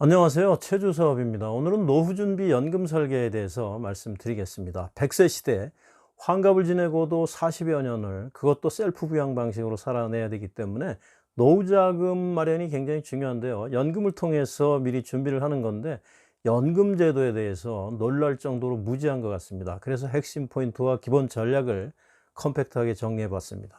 안녕하세요. 최주섭입니다. 오늘은 노후준비 연금 설계에 대해서 말씀드리겠습니다. 100세 시대 환갑을 지내고도 40여 년을 그것도 셀프 부양 방식으로 살아내야 되기 때문에 노후자금 마련이 굉장히 중요한데요. 연금을 통해서 미리 준비를 하는 건데 연금 제도에 대해서 놀랄 정도로 무지한 것 같습니다. 그래서 핵심 포인트와 기본 전략을 컴팩트하게 정리해 봤습니다.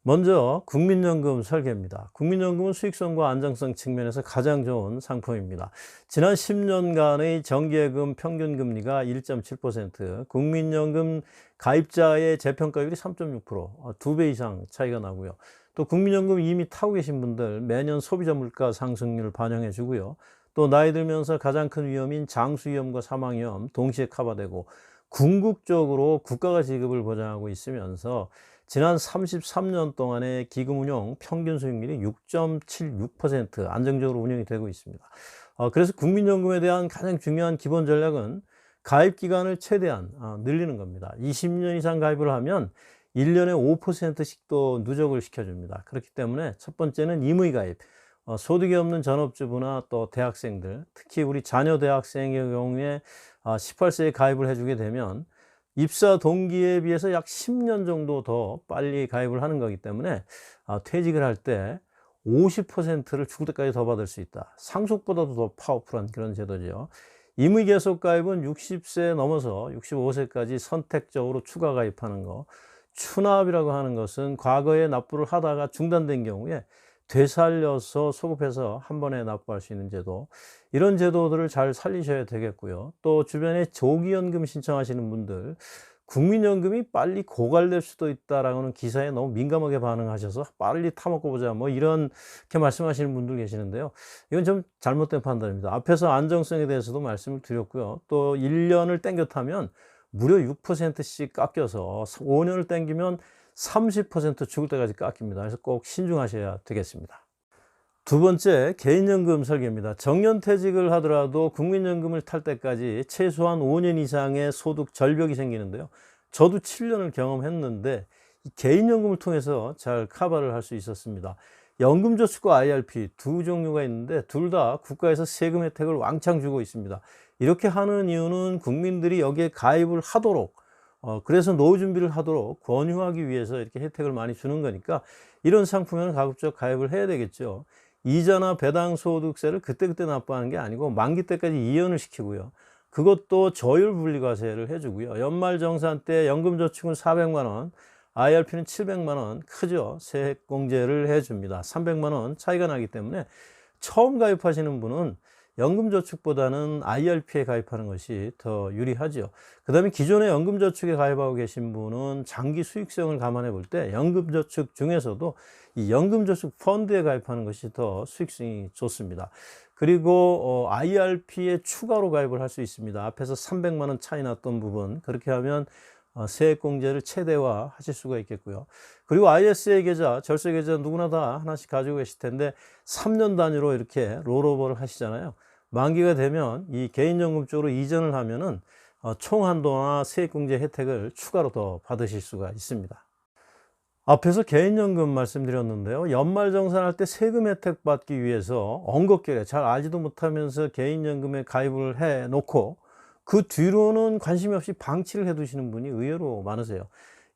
먼저 국민연금 설계입니다. 국민연금은 수익성과 안정성 측면에서 가장 좋은 상품입니다. 지난 10년간의 정기예금 평균 금리가 1.7%, 국민연금 가입자의 재평가율이 3.6%, 2배 이상 차이가 나고요. 또 국민연금 이미 타고 계신 분들 매년 소비자 물가 상승률을 반영해 주고요. 또 나이 들면서 가장 큰 위험인 장수위험과 사망위험 동시에 커버되고 궁극적으로 국가가 지급을 보장하고 있으면서 지난 33년 동안의 기금운용 평균 수익률이 6.76% 안정적으로 운영이 되고 있습니다. 그래서 국민연금에 대한 가장 중요한 기본 전략은 가입 기간을 최대한 늘리는 겁니다. 20년 이상 가입을 하면 1년에 5%씩 또 누적을 시켜줍니다. 그렇기 때문에 첫 번째는 임의 가입, 소득이 없는 전업주부나 또 대학생들, 특히 우리 자녀 대학생의 경우에 18세에 가입을 해주게 되면 입사 동기에 비해서 약 10년 정도 더 빨리 가입을 하는 거기 때문에 퇴직을 할 때 50%를 죽을 때까지 더 받을 수 있다. 상속보다도 더 파워풀한 그런 제도죠. 임의 계속 가입은 60세 넘어서 65세까지 선택적으로 추가 가입하는 거. 추납이라고 하는 것은 과거에 납부를 하다가 중단된 경우에 되살려서 소급해서 한 번에 납부할 수 있는 제도, 이런 제도들을 잘 살리셔야 되겠고요. 또 주변에 조기연금 신청하시는 분들, 국민연금이 빨리 고갈될 수도 있다라는 기사에 너무 민감하게 반응하셔서 빨리 타먹고 보자 뭐 이렇게 말씀하시는 분들 계시는데요. 이건 좀 잘못된 판단입니다. 앞에서 안정성에 대해서도 말씀을 드렸고요. 또 1년을 땡겨 타면 무려 6%씩 깎여서 5년을 땡기면 30% 죽을 때까지 깎입니다. 그래서 꼭 신중하셔야 되겠습니다. 두 번째, 개인연금 설계입니다. 정년퇴직을 하더라도 국민연금을 탈 때까지 최소한 5년 이상의 소득 절벽이 생기는데요. 저도 7년을 경험했는데 이 개인연금을 통해서 잘 커버를 할 수 있었습니다. 연금저축과 IRP 두 종류가 있는데 둘 다 국가에서 세금 혜택을 왕창 주고 있습니다. 이렇게 하는 이유는 국민들이 여기에 가입을 하도록, 그래서 노후 준비를 하도록 권유하기 위해서 이렇게 혜택을 많이 주는 거니까 이런 상품에는 가급적 가입을 해야 되겠죠. 이자나 배당 소득세를 그때그때 납부하는 게 아니고 만기 때까지 이연을 시키고요. 그것도 저율 분리과세를 해주고요. 연말정산 때 연금저축은 400만 원, IRP는 700만 원, 크죠. 세액공제를 해줍니다. 300만 원 차이가 나기 때문에 처음 가입하시는 분은 연금저축보다는 IRP에 가입하는 것이 더 유리하죠. 그 다음에 기존에 연금저축에 가입하고 계신 분은 장기 수익성을 감안해 볼 때 연금저축 중에서도 이 연금저축 펀드에 가입하는 것이 더 수익성이 좋습니다. 그리고 IRP에 추가로 가입을 할 수 있습니다. 앞에서 300만 원 차이 났던 부분, 그렇게 하면 세액공제를 최대화 하실 수가 있겠고요. 그리고 ISA 계좌, 절세 계좌 누구나 다 하나씩 가지고 계실 텐데 3년 단위로 이렇게 롤오버를 하시잖아요. 만기가 되면 이 개인연금 쪽으로 이전을 하면은 총 한도나 세액공제 혜택을 추가로 더 받으실 수가 있습니다. 앞에서 개인연금 말씀드렸는데요. 연말정산할 때 세금 혜택 받기 위해서 엉겁결에 잘 알지도 못하면서 개인연금에 가입을 해 놓고 그 뒤로는 관심이 없이 방치를 해 두시는 분이 의외로 많으세요.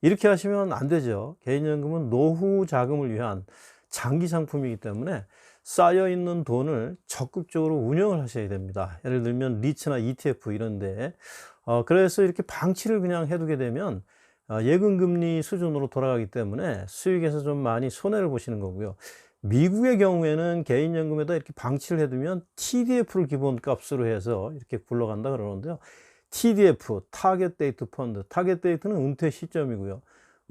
이렇게 하시면 안 되죠. 개인연금은 노후 자금을 위한 장기 상품이기 때문에 쌓여 있는 돈을 적극적으로 운영을 하셔야 됩니다. 예를 들면 리츠나 ETF 이런데 그래서 이렇게 방치를 그냥 해두게 되면 예금금리 수준으로 돌아가기 때문에 수익에서 좀 많이 손해를 보시는 거고요. 미국의 경우에는 개인연금에다 이렇게 방치를 해두면 TDF를 기본값으로 해서 이렇게 굴러간다 그러는데요. TDF, 타겟 데이트 펀드, 타겟 데이트는 은퇴 시점이고요.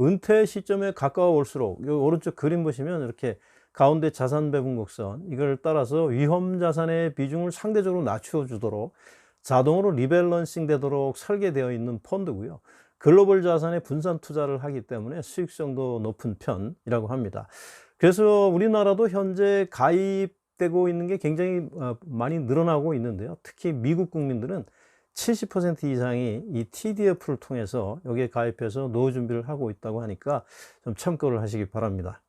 은퇴 시점에 가까워 올수록 요 오른쪽 그림 보시면 이렇게 가운데 자산 배분 곡선, 이걸 따라서 위험 자산의 비중을 상대적으로 낮추어 주도록 자동으로 리밸런싱 되도록 설계되어 있는 펀드고요. 글로벌 자산에 분산 투자를 하기 때문에 수익성도 높은 편이라고 합니다. 그래서 우리나라도 현재 가입되고 있는 게 굉장히 많이 늘어나고 있는데요. 특히 미국 국민들은 70% 이상이 이 TDF를 통해서 여기에 가입해서 노후 준비를 하고 있다고 하니까 좀 참고를 하시기 바랍니다.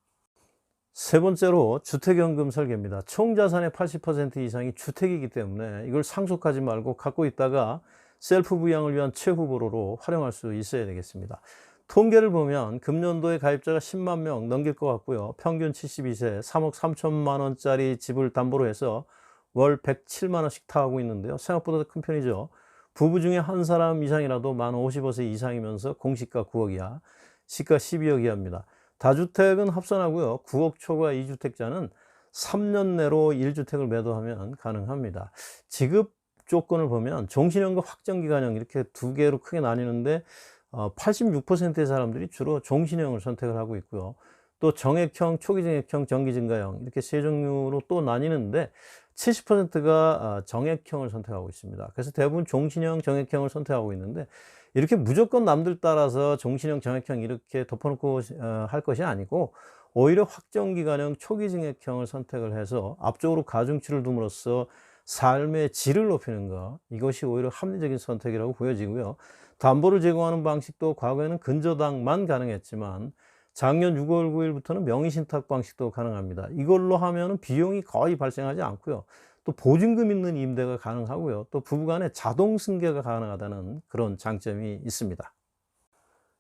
세 번째로 주택연금 설계입니다. 총 자산의 80% 이상이 주택이기 때문에 이걸 상속하지 말고 갖고 있다가 셀프 부양을 위한 최후보로 활용할 수 있어야 되겠습니다. 통계를 보면 금년도에 가입자가 10만 명 넘길 것 같고요. 평균 72세 3억 3천만 원짜리 집을 담보로 해서 월 107만 원씩 타가고 있는데요. 생각보다 큰 편이죠. 부부 중에 한 사람 이상이라도 만 55세 이상이면서 공시가 9억이야. 시가 12억 이하입니다. 다주택은 합산하고요. 9억 초과 2주택자는 3년 내로 1주택을 매도하면 가능합니다. 지급 조건을 보면 종신형과 확정기간형 이렇게 두 개로 크게 나뉘는데 86%의 사람들이 주로 종신형을 선택을 하고 있고요. 또 정액형, 초기증액형, 정기증가형 이렇게 세 종류로 또 나뉘는데 70%가 정액형을 선택하고 있습니다. 그래서 대부분 종신형, 정액형을 선택하고 있는데 이렇게 무조건 남들 따라서 종신형, 정액형 이렇게 덮어놓고 할 것이 아니고 오히려 확정기간형, 초기증액형을 선택을 해서 앞쪽으로 가중치를 둠으로써 삶의 질을 높이는 것, 이것이 오히려 합리적인 선택이라고 보여지고요. 담보를 제공하는 방식도 과거에는 근저당만 가능했지만 작년 6월 9일부터는 명의신탁 방식도 가능합니다. 이걸로 하면 비용이 거의 발생하지 않고요. 또 보증금 있는 임대가 가능하고요. 또 부부간에 자동 승계가 가능하다는 그런 장점이 있습니다.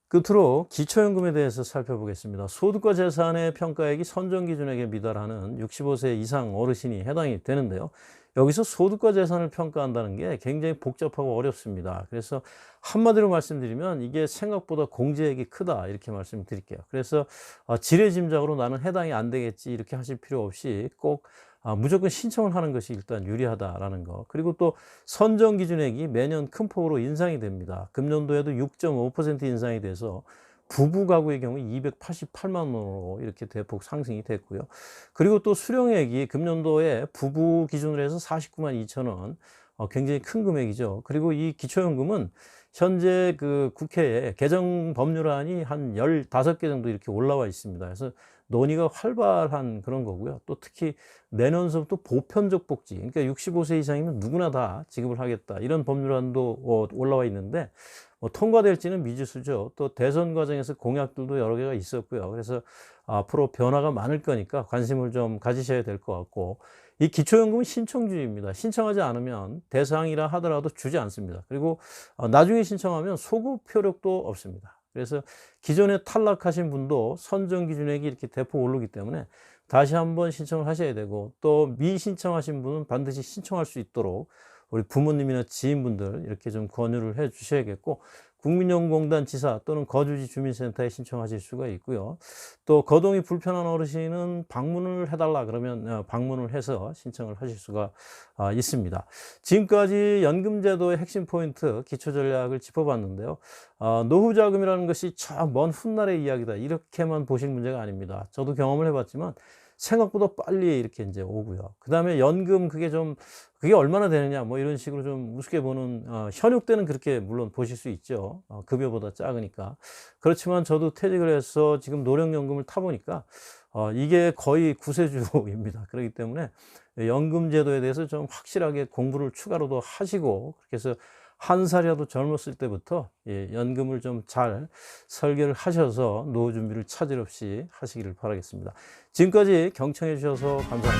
끝으로 기초연금에 대해서 살펴보겠습니다. 소득과 재산의 평가액이 선정기준액에 미달하는 65세 이상 어르신이 해당이 되는데요. 여기서 소득과 재산을 평가한다는 게 굉장히 복잡하고 어렵습니다. 그래서 한마디로 말씀드리면 이게 생각보다 공제액이 크다 이렇게 말씀드릴게요. 그래서 지레짐작으로 나는 해당이 안 되겠지 이렇게 하실 필요 없이 꼭 무조건 신청을 하는 것이 일단 유리하다라는 거. 그리고 또 선정 기준액이 매년 큰 폭으로 인상이 됩니다. 금년도에도 6.5% 인상이 돼서 부부 가구의 경우 288만 원으로 이렇게 대폭 상승이 됐고요. 그리고 또 수령액이 금년도에 부부 기준으로 해서 49만 2천 원, 굉장히 큰 금액이죠. 그리고 이 기초연금은 현재 그 국회에 개정 법률안이 한 15개 정도 이렇게 올라와 있습니다. 그래서 논의가 활발한 그런 거고요. 또 특히 내년서부터 보편적 복지, 그러니까 65세 이상이면 누구나 다 지급을 하겠다 이런 법률안도 올라와 있는데 통과될지는 미지수죠. 또 대선 과정에서 공약들도 여러 개가 있었고요. 그래서 앞으로 변화가 많을 거니까 관심을 좀 가지셔야 될 것 같고, 이 기초연금은 신청주의입니다. 신청하지 않으면 대상이라 하더라도 주지 않습니다. 그리고 나중에 신청하면 소급 효력도 없습니다. 그래서 기존에 탈락하신 분도 선정 기준액이 이렇게 대폭 오르기 때문에 다시 한번 신청을 하셔야 되고, 또 미신청하신 분은 반드시 신청할 수 있도록 우리 부모님이나 지인분들 이렇게 좀 권유를 해 주셔야겠고, 국민연금공단 지사 또는 거주지 주민센터에 신청하실 수가 있고요. 또 거동이 불편한 어르신은 방문을 해달라 그러면 방문을 해서 신청을 하실 수가 있습니다. 지금까지 연금제도의 핵심 포인트 기초전략을 짚어봤는데요. 노후자금이라는 것이 저 먼 훗날의 이야기다 이렇게만 보실 문제가 아닙니다. 저도 경험을 해봤지만 생각보다 빨리 이렇게 이제 오고요. 그 다음에 연금 그게 얼마나 되느냐 뭐 이런 식으로 좀 우습게 보는 현역 때는 그렇게 물론 보실 수 있죠. 급여보다 작으니까. 그렇지만 저도 퇴직을 해서 지금 노령연금을 타보니까 이게 거의 구세주입니다. 그렇기 때문에 연금 제도에 대해서 좀 확실하게 공부를 추가로도 하시고, 그렇게 해서 한 살이라도 젊었을 때부터 연금을 좀 잘 설계를 하셔서 노후 준비를 차질 없이 하시기를 바라겠습니다. 지금까지 경청해 주셔서 감사합니다.